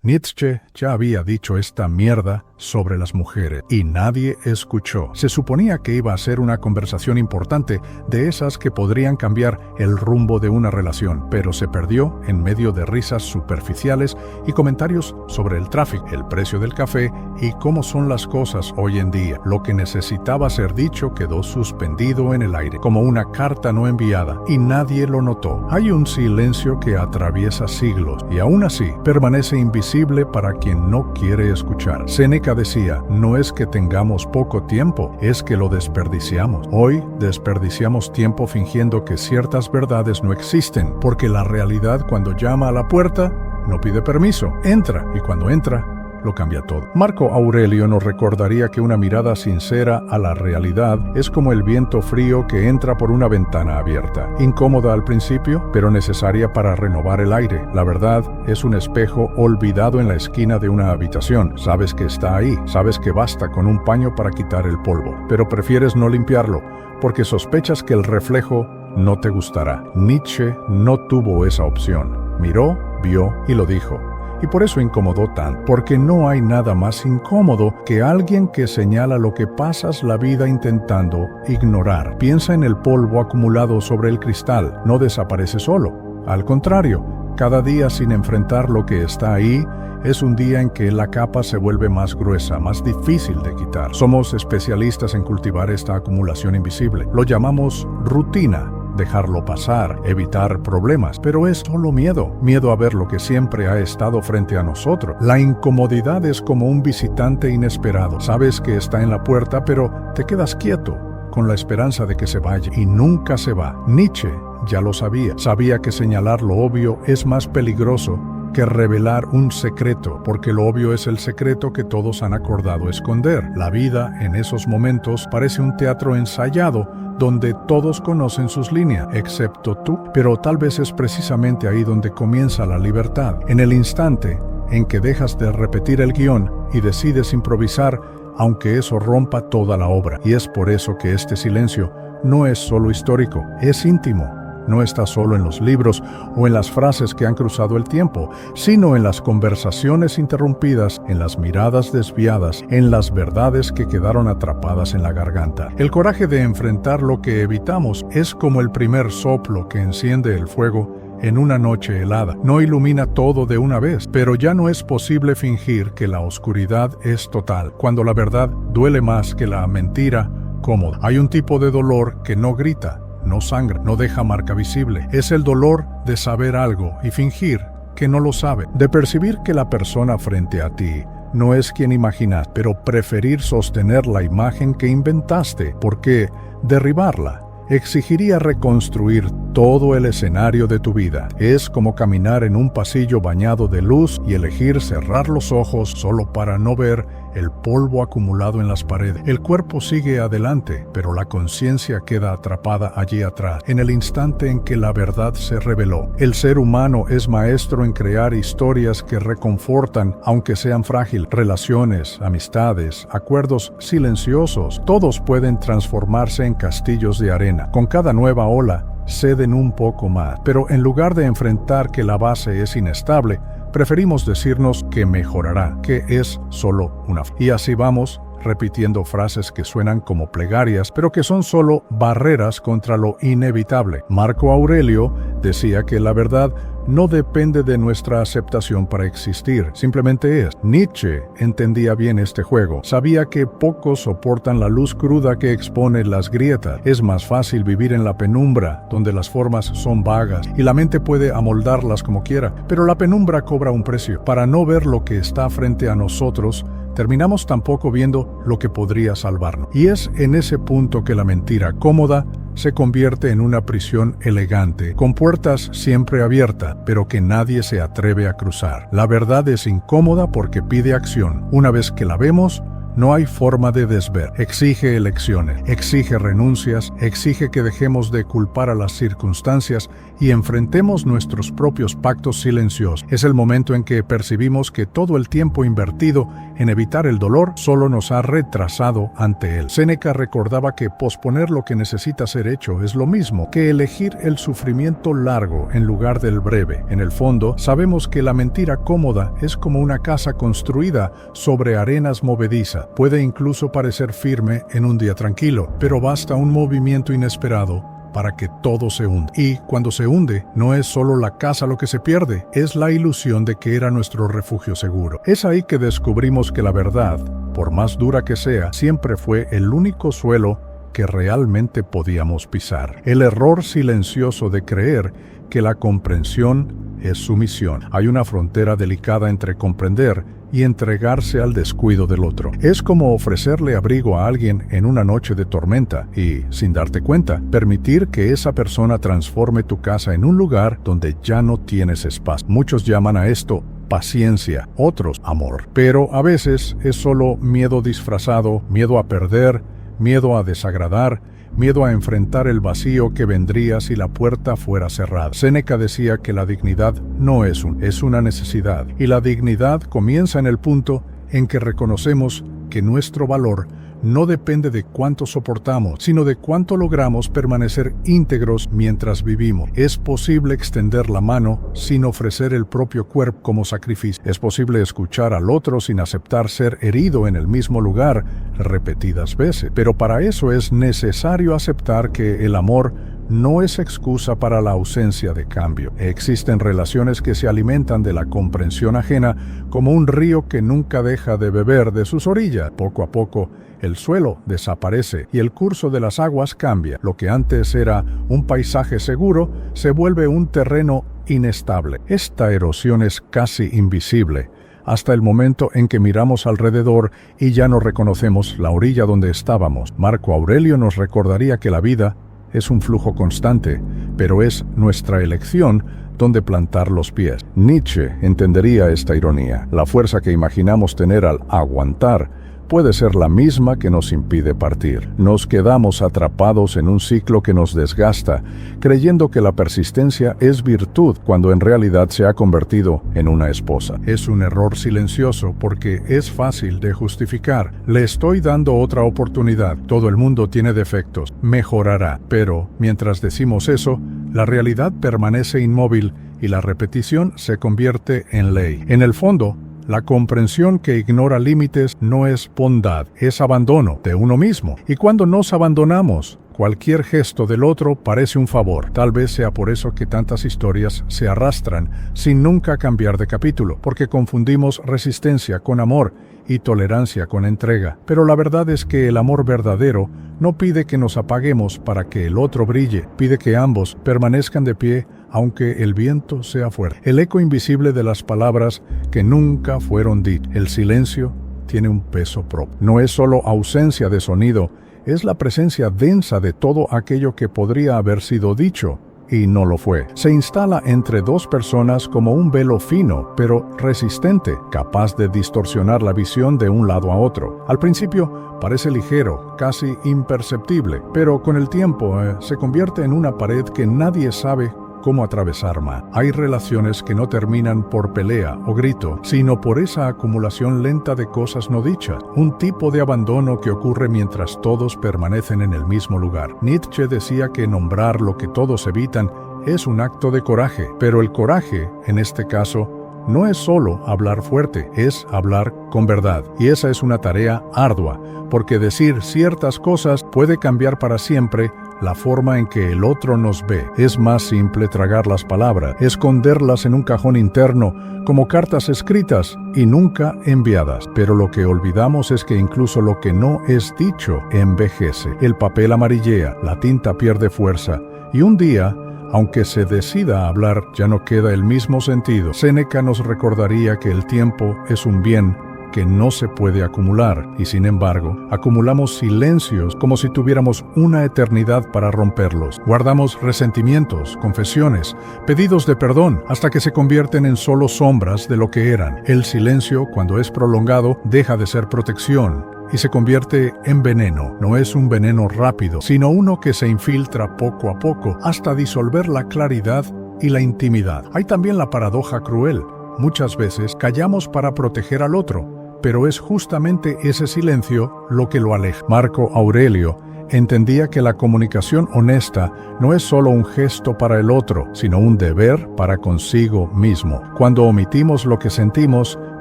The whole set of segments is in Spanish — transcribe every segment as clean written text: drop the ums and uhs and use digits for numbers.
Nietzsche ya había dicho esta mierda sobre las mujeres y nadie escuchó. Se suponía que iba a ser una conversación importante, de esas que podrían cambiar el rumbo de una relación, pero se perdió en medio de risas superficiales y comentarios sobre el tráfico, el precio del café y cómo son las cosas hoy en día. Lo que necesitaba ser dicho quedó suspendido en el aire, como una carta no enviada, y nadie lo notó. Hay un silencio que atraviesa siglos y aún así permanece invisible para quien no quiere escuchar. Séneca decía, no es que tengamos poco tiempo, es que lo desperdiciamos. Hoy desperdiciamos tiempo fingiendo que ciertas verdades no existen, porque la realidad cuando llama a la puerta no pide permiso, entra, y cuando entra, lo cambia todo. Marco Aurelio nos recordaría que una mirada sincera a la realidad es como el viento frío que entra por una ventana abierta. Incómoda al principio, pero necesaria para renovar el aire. La verdad es un espejo olvidado en la esquina de una habitación. Sabes que está ahí, sabes que basta con un paño para quitar el polvo, pero prefieres no limpiarlo, porque sospechas que el reflejo no te gustará. Nietzsche no tuvo esa opción. Miró, vio y lo dijo. Y por eso incomodó tanto, porque no hay nada más incómodo que alguien que señala lo que pasas la vida intentando ignorar. Piensa en el polvo acumulado sobre el cristal, no desaparece solo. Al contrario, cada día sin enfrentar lo que está ahí, es un día en que la capa se vuelve más gruesa, más difícil de quitar. Somos especialistas en cultivar esta acumulación invisible. Lo llamamos rutina. Dejarlo pasar, evitar problemas, pero es solo miedo a ver lo que siempre ha estado frente a nosotros. La incomodidad es como un visitante inesperado. Sabes que está en la puerta, pero te quedas quieto, con la esperanza de que se vaya, y nunca se va. Nietzsche ya lo sabía que señalar lo obvio es más peligroso que revelar un secreto, porque lo obvio es el secreto que todos han acordado esconder. La vida, en esos momentos, parece un teatro ensayado, donde todos conocen sus líneas, excepto tú, pero tal vez es precisamente ahí donde comienza la libertad, en el instante en que dejas de repetir el guión y decides improvisar, aunque eso rompa toda la obra. Y es por eso que este silencio no es solo histórico, es íntimo. No está solo en los libros o en las frases que han cruzado el tiempo, sino en las conversaciones interrumpidas, en las miradas desviadas, en las verdades que quedaron atrapadas en la garganta. El coraje de enfrentar lo que evitamos es como el primer soplo que enciende el fuego en una noche helada. No ilumina todo de una vez, pero ya no es posible fingir que la oscuridad es total, cuando la verdad duele más que la mentira cómoda. Hay un tipo de dolor que no grita, no sangra, no deja marca visible. Es el dolor de saber algo y fingir que no lo sabe, de percibir que la persona frente a ti no es quien imaginas, pero preferir sostener la imagen que inventaste, porque derribarla exigiría reconstruir todo el escenario de tu vida. Es como caminar en un pasillo bañado de luz y elegir cerrar los ojos solo para no ver el polvo acumulado en las paredes. El cuerpo sigue adelante, pero la conciencia queda atrapada allí atrás, en el instante en que la verdad se reveló. El ser humano es maestro en crear historias que reconfortan, aunque sean frágiles. Relaciones, amistades, acuerdos silenciosos, todos pueden transformarse en castillos de arena. Con cada nueva ola, ceden un poco más, pero en lugar de enfrentar que la base es inestable, preferimos decirnos que mejorará, que es solo una. Y así vamos, repitiendo frases que suenan como plegarias, pero que son solo barreras contra lo inevitable. Marco Aurelio decía que la verdad no depende de nuestra aceptación para existir, simplemente es. Nietzsche entendía bien este juego. Sabía que pocos soportan la luz cruda que expone las grietas. Es más fácil vivir en la penumbra, donde las formas son vagas y la mente puede amoldarlas como quiera, pero la penumbra cobra un precio. Para no ver lo que está frente a nosotros, terminamos tampoco viendo lo que podría salvarnos. Y es en ese punto que la mentira cómoda se convierte en una prisión elegante, con puertas siempre abiertas, pero que nadie se atreve a cruzar. La verdad es incómoda porque pide acción. Una vez que la vemos, no hay forma de desver. Exige elecciones, exige renuncias, exige que dejemos de culpar a las circunstancias y enfrentemos nuestros propios pactos silenciosos. Es el momento en que percibimos que todo el tiempo invertido en evitar el dolor solo nos ha retrasado ante él. Séneca recordaba que posponer lo que necesita ser hecho es lo mismo que elegir el sufrimiento largo en lugar del breve. En el fondo, sabemos que la mentira cómoda es como una casa construida sobre arenas movedizas. Puede incluso parecer firme en un día tranquilo, pero basta un movimiento inesperado para que todo se hunda. Y cuando se hunde, no es solo la casa lo que se pierde, es la ilusión de que era nuestro refugio seguro. Es ahí que descubrimos que la verdad, por más dura que sea, siempre fue el único suelo que realmente podíamos pisar. El error silencioso de creer que la comprensión es sumisión. Hay una frontera delicada entre comprender y entregarse al descuido del otro. Es como ofrecerle abrigo a alguien en una noche de tormenta y, sin darte cuenta, permitir que esa persona transforme tu casa en un lugar donde ya no tienes espacio. Muchos llaman a esto paciencia, otros amor. Pero a veces es solo miedo disfrazado, miedo a perder, miedo a desagradar, miedo a enfrentar el vacío que vendría si la puerta fuera cerrada. Séneca decía que la dignidad no es una necesidad, y la dignidad comienza en el punto en que reconocemos que nuestro valor no depende de cuánto soportamos, sino de cuánto logramos permanecer íntegros mientras vivimos. Es posible extender la mano sin ofrecer el propio cuerpo como sacrificio. Es posible escuchar al otro sin aceptar ser herido en el mismo lugar repetidas veces. Pero para eso es necesario aceptar que el amor no es excusa para la ausencia de cambio. Existen relaciones que se alimentan de la comprensión ajena como un río que nunca deja de beber de sus orillas. Poco a poco, el suelo desaparece y el curso de las aguas cambia. Lo que antes era un paisaje seguro se vuelve un terreno inestable. Esta erosión es casi invisible, hasta el momento en que miramos alrededor y ya no reconocemos la orilla donde estábamos. Marco Aurelio nos recordaría que la vida es un flujo constante, pero es nuestra elección donde plantar los pies. Nietzsche entendería esta ironía. La fuerza que imaginamos tener al aguantar puede ser la misma que nos impide partir. Nos quedamos atrapados en un ciclo que nos desgasta, creyendo que la persistencia es virtud cuando en realidad se ha convertido en una esposa. Es un error silencioso porque es fácil de justificar. Le estoy dando otra oportunidad. Todo el mundo tiene defectos. Mejorará. Pero, mientras decimos eso, la realidad permanece inmóvil y la repetición se convierte en ley. En el fondo, la comprensión que ignora límites no es bondad, es abandono de uno mismo. Y cuando nos abandonamos, cualquier gesto del otro parece un favor. Tal vez sea por eso que tantas historias se arrastran sin nunca cambiar de capítulo, porque confundimos resistencia con amor y tolerancia con entrega. Pero la verdad es que el amor verdadero no pide que nos apaguemos para que el otro brille, pide que ambos permanezcan de pie aunque el viento sea fuerte. El eco invisible de las palabras que nunca fueron dichas. El silencio tiene un peso propio. No es solo ausencia de sonido, es la presencia densa de todo aquello que podría haber sido dicho y no lo fue. Se instala entre dos personas como un velo fino, pero resistente, capaz de distorsionar la visión de un lado a otro. Al principio parece ligero, casi imperceptible, pero con el tiempo se convierte en una pared que nadie sabe cómo atravesar más. Hay relaciones que no terminan por pelea o grito, sino por esa acumulación lenta de cosas no dichas, un tipo de abandono que ocurre mientras todos permanecen en el mismo lugar. Nietzsche decía que nombrar lo que todos evitan es un acto de coraje, pero el coraje, en este caso, no es solo hablar fuerte, es hablar con verdad. Y esa es una tarea ardua, porque decir ciertas cosas puede cambiar para siempre la forma en que el otro nos ve. Es más simple tragar las palabras, esconderlas en un cajón interno, como cartas escritas y nunca enviadas. Pero lo que olvidamos es que incluso lo que no es dicho envejece. El papel amarillea, la tinta pierde fuerza, y un día, aunque se decida a hablar, ya no queda el mismo sentido. Séneca nos recordaría que el tiempo es un bien que no se puede acumular, y sin embargo, acumulamos silencios como si tuviéramos una eternidad para romperlos. Guardamos resentimientos, confesiones, pedidos de perdón, hasta que se convierten en solo sombras de lo que eran. El silencio, cuando es prolongado, deja de ser protección y se convierte en veneno. No es un veneno rápido, sino uno que se infiltra poco a poco hasta disolver la claridad y la intimidad. Hay también la paradoja cruel. Muchas veces callamos para proteger al otro, pero es justamente ese silencio lo que lo aleja. Marco Aurelio entendía que la comunicación honesta no es solo un gesto para el otro, sino un deber para consigo mismo. Cuando omitimos lo que sentimos,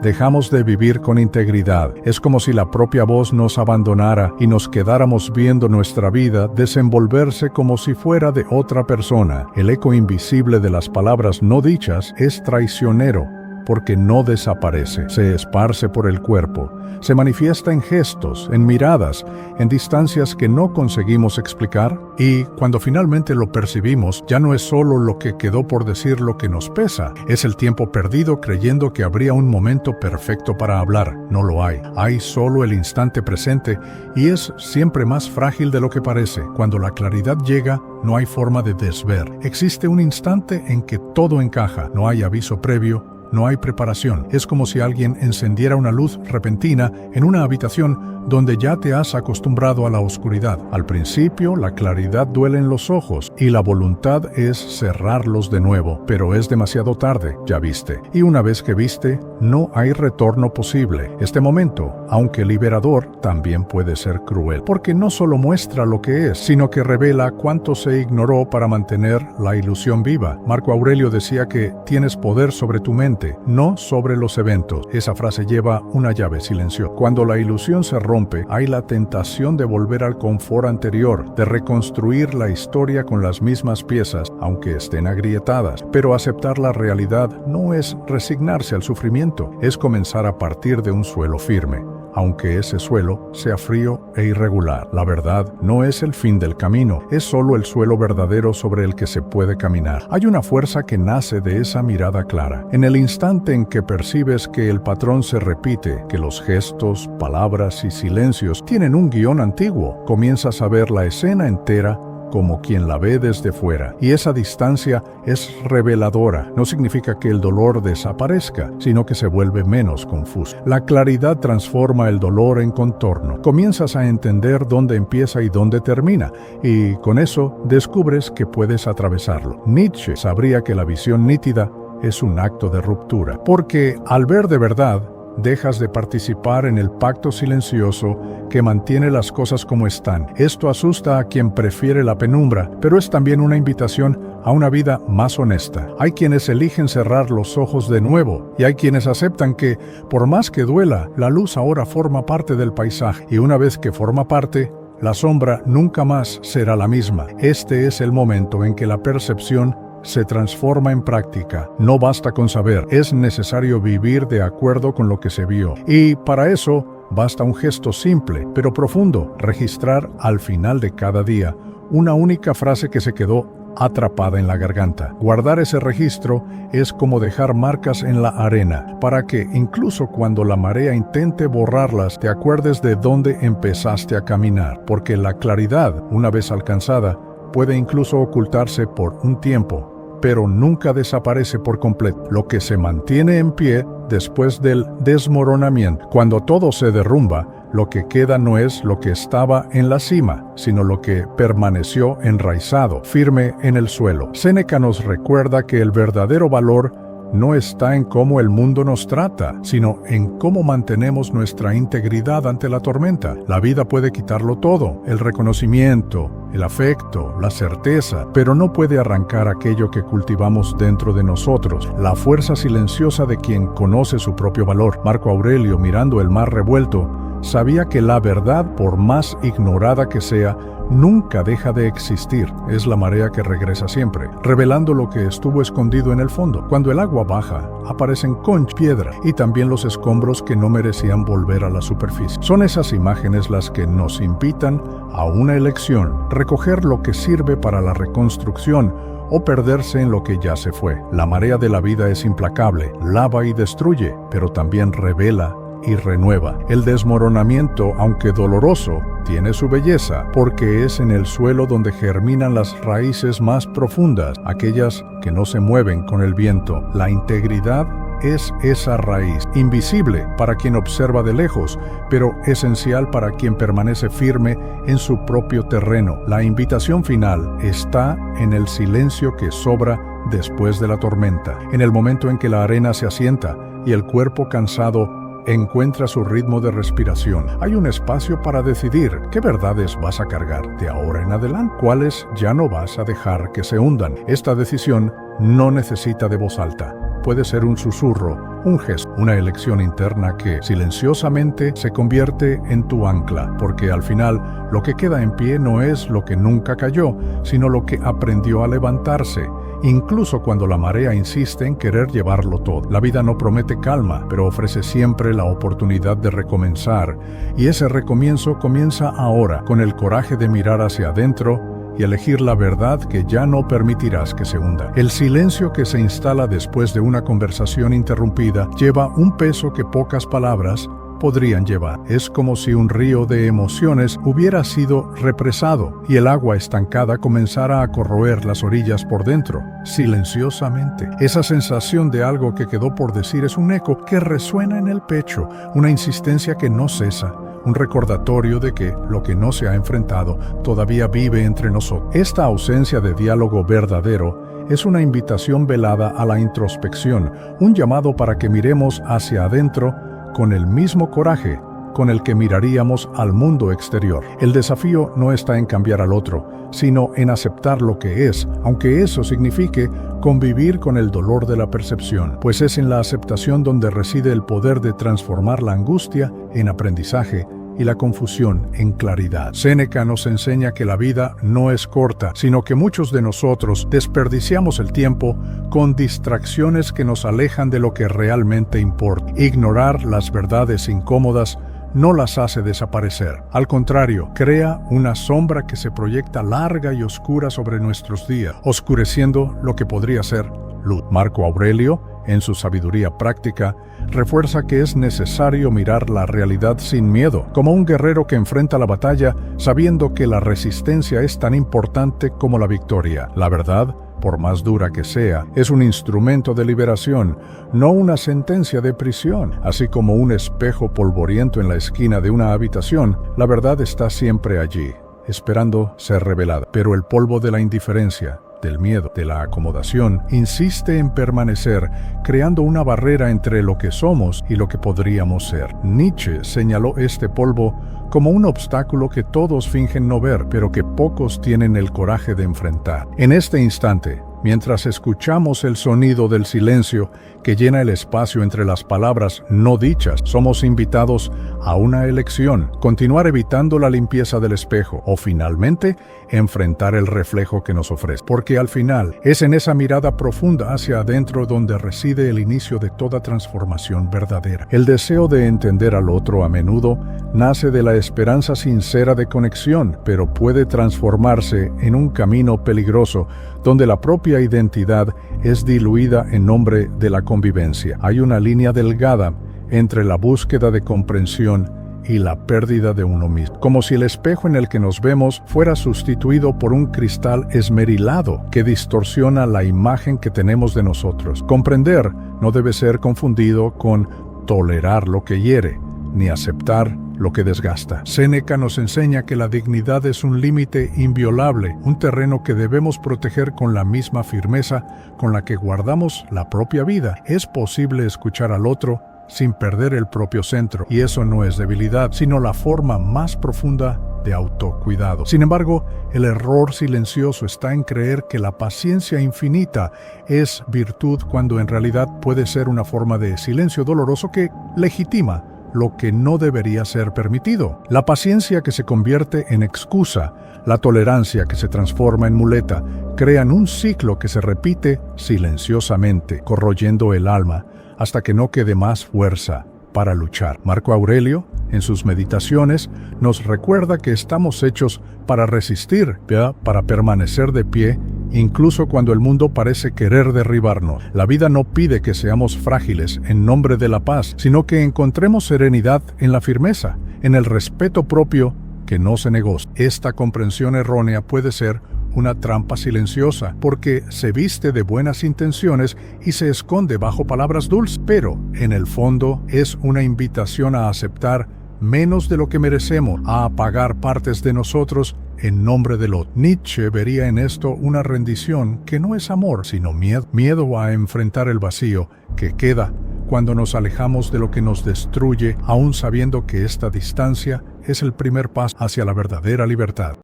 dejamos de vivir con integridad. Es como si la propia voz nos abandonara y nos quedáramos viendo nuestra vida desenvolverse como si fuera de otra persona. El eco invisible de las palabras no dichas es traicionero, porque no desaparece, se esparce por el cuerpo, se manifiesta en gestos, en miradas, en distancias que no conseguimos explicar, y cuando finalmente lo percibimos, ya no es solo lo que quedó por decir lo que nos pesa, es el tiempo perdido creyendo que habría un momento perfecto para hablar. No lo hay. Hay solo el instante presente, y es siempre más frágil de lo que parece. Cuando la claridad llega, no hay forma de desver. Existe un instante en que todo encaja, no hay aviso previo, no hay preparación. Es como si alguien encendiera una luz repentina en una habitación donde ya te has acostumbrado a la oscuridad. Al principio, la claridad duele en los ojos y la voluntad es cerrarlos de nuevo, pero es demasiado tarde, ya viste. Y una vez que viste, no hay retorno posible. Este momento, aunque liberador, también puede ser cruel, porque no solo muestra lo que es, sino que revela cuánto se ignoró para mantener la ilusión viva. Marco Aurelio decía que tienes poder sobre tu mente, no sobre los eventos. Esa frase lleva una llave silenciosa. Cuando la ilusión se rompe, hay la tentación de volver al confort anterior, de reconstruir la historia con las mismas piezas, aunque estén agrietadas. Pero aceptar la realidad no es resignarse al sufrimiento, es comenzar a partir de un suelo firme, aunque ese suelo sea frío e irregular. La verdad no es el fin del camino, es solo el suelo verdadero sobre el que se puede caminar. Hay una fuerza que nace de esa mirada clara. En el instante en que percibes que el patrón se repite, que los gestos, palabras y silencios tienen un guión antiguo, comienzas a ver la escena entera como quien la ve desde fuera. Y esa distancia es reveladora. No significa que el dolor desaparezca, sino que se vuelve menos confuso. La claridad transforma el dolor en contorno. Comienzas a entender dónde empieza y dónde termina, y con eso descubres que puedes atravesarlo. Nietzsche sabría que la visión nítida es un acto de ruptura, porque al ver de verdad, dejas de participar en el pacto silencioso que mantiene las cosas como están. Esto asusta a quien prefiere la penumbra, pero es también una invitación a una vida más honesta. Hay quienes eligen cerrar los ojos de nuevo, y hay quienes aceptan que, por más que duela, la luz ahora forma parte del paisaje, y una vez que forma parte, la sombra nunca más será la misma. Este es el momento en que la percepción se transforma en práctica. No basta con saber, es necesario vivir de acuerdo con lo que se vio. Y para eso basta un gesto simple, pero profundo: registrar al final de cada día una única frase que se quedó atrapada en la garganta. Guardar ese registro es como dejar marcas en la arena, para que incluso cuando la marea intente borrarlas, te acuerdes de dónde empezaste a caminar, porque la claridad, una vez alcanzada, puede incluso ocultarse por un tiempo, pero nunca desaparece por completo. Lo que se mantiene en pie después del desmoronamiento. Cuando todo se derrumba, lo que queda no es lo que estaba en la cima, sino lo que permaneció enraizado, firme en el suelo. Séneca nos recuerda que el verdadero valor no está en cómo el mundo nos trata, sino en cómo mantenemos nuestra integridad ante la tormenta. La vida puede quitarlo todo: el reconocimiento, el afecto, la certeza, pero no puede arrancar aquello que cultivamos dentro de nosotros, la fuerza silenciosa de quien conoce su propio valor. Marco Aurelio, mirando el mar revuelto, sabía que la verdad, por más ignorada que sea, nunca deja de existir. Es la marea que regresa siempre, revelando lo que estuvo escondido en el fondo. Cuando el agua baja, aparecen conchas, piedra y también los escombros que no merecían volver a la superficie. Son esas imágenes las que nos invitan a una elección: recoger lo que sirve para la reconstrucción o perderse en lo que ya se fue. La marea de la vida es implacable, lava y destruye, pero también revela y renueva. El desmoronamiento, aunque doloroso, tiene su belleza, porque es en el suelo donde germinan las raíces más profundas, aquellas que no se mueven con el viento. La integridad es esa raíz, invisible para quien observa de lejos, pero esencial para quien permanece firme en su propio terreno. La invitación final está en el silencio que sobra después de la tormenta, en el momento en que la arena se asienta y el cuerpo cansado encuentra su ritmo de respiración. Hay un espacio para decidir qué verdades vas a cargar de ahora en adelante, cuáles ya no vas a dejar que se hundan. Esta decisión no necesita de voz alta. Puede ser un susurro, un gesto, una elección interna que silenciosamente se convierte en tu ancla, porque al final lo que queda en pie no es lo que nunca cayó, sino lo que aprendió a levantarse, incluso cuando la marea insiste en querer llevarlo todo. La vida no promete calma, pero ofrece siempre la oportunidad de recomenzar, y ese recomienzo comienza ahora, con el coraje de mirar hacia adentro y elegir la verdad que ya no permitirás que se hunda. El silencio que se instala después de una conversación interrumpida lleva un peso que pocas palabras podrían llevar. Es como si un río de emociones hubiera sido represado y el agua estancada comenzara a corroer las orillas por dentro, silenciosamente. Esa sensación de algo que quedó por decir es un eco que resuena en el pecho, una insistencia que no cesa, un recordatorio de que lo que no se ha enfrentado todavía vive entre nosotros. Esta ausencia de diálogo verdadero es una invitación velada a la introspección, un llamado para que miremos hacia adentro con el mismo coraje con el que miraríamos al mundo exterior. El desafío no está en cambiar al otro, sino en aceptar lo que es, aunque eso signifique convivir con el dolor de la percepción, pues es en la aceptación donde reside el poder de transformar la angustia en aprendizaje y la confusión en claridad. Séneca nos enseña que la vida no es corta, sino que muchos de nosotros desperdiciamos el tiempo con distracciones que nos alejan de lo que realmente importa. Ignorar las verdades incómodas no las hace desaparecer. Al contrario, crea una sombra que se proyecta larga y oscura sobre nuestros días, oscureciendo lo que podría ser luz. Marco Aurelio, en su sabiduría práctica, refuerza que es necesario mirar la realidad sin miedo, como un guerrero que enfrenta la batalla sabiendo que la resistencia es tan importante como la victoria. La verdad, por más dura que sea, es un instrumento de liberación, no una sentencia de prisión. Así como un espejo polvoriento en la esquina de una habitación, la verdad está siempre allí, esperando ser revelada. Pero el polvo de la indiferencia, del miedo, de la acomodación, insiste en permanecer, creando una barrera entre lo que somos y lo que podríamos ser. Nietzsche señaló este polvo como un obstáculo que todos fingen no ver, pero que pocos tienen el coraje de enfrentar. En este instante, mientras escuchamos el sonido del silencio que llena el espacio entre las palabras no dichas, somos invitados a una elección: continuar evitando la limpieza del espejo o finalmente enfrentar el reflejo que nos ofrece. Porque al final es en esa mirada profunda hacia adentro donde reside el inicio de toda transformación verdadera. El deseo de entender al otro a menudo nace de la esperanza sincera de conexión, pero puede transformarse en un camino peligroso donde la propia identidad es diluida en nombre de la convivencia. Hay una línea delgada entre la búsqueda de comprensión y la pérdida de uno mismo, como si el espejo en el que nos vemos fuera sustituido por un cristal esmerilado que distorsiona la imagen que tenemos de nosotros. Comprender no debe ser confundido con tolerar lo que hiere, ni aceptar lo que desgasta. Séneca nos enseña que la dignidad es un límite inviolable, un terreno que debemos proteger con la misma firmeza con la que guardamos la propia vida. Es posible escuchar al otro sin perder el propio centro, y eso no es debilidad, sino la forma más profunda de autocuidado. Sin embargo, el error silencioso está en creer que la paciencia infinita es virtud cuando en realidad puede ser una forma de silencio doloroso que legitima lo que no debería ser permitido. La paciencia que se convierte en excusa, la tolerancia que se transforma en muleta, crean un ciclo que se repite silenciosamente, corroyendo el alma hasta que no quede más fuerza para luchar. Marco Aurelio, en sus meditaciones, nos recuerda que estamos hechos para resistir, para permanecer de pie, incluso cuando el mundo parece querer derribarnos. La vida no pide que seamos frágiles en nombre de la paz, sino que encontremos serenidad en la firmeza, en el respeto propio que no se negocia. Esta comprensión errónea puede ser una trampa silenciosa, porque se viste de buenas intenciones y se esconde bajo palabras dulces, pero en el fondo es una invitación a aceptar menos de lo que merecemos, a apagar partes de nosotros en nombre del otro. Nietzsche vería en esto una rendición que no es amor, sino miedo. Miedo a enfrentar el vacío que queda cuando nos alejamos de lo que nos destruye, aún sabiendo que esta distancia es el primer paso hacia la verdadera libertad.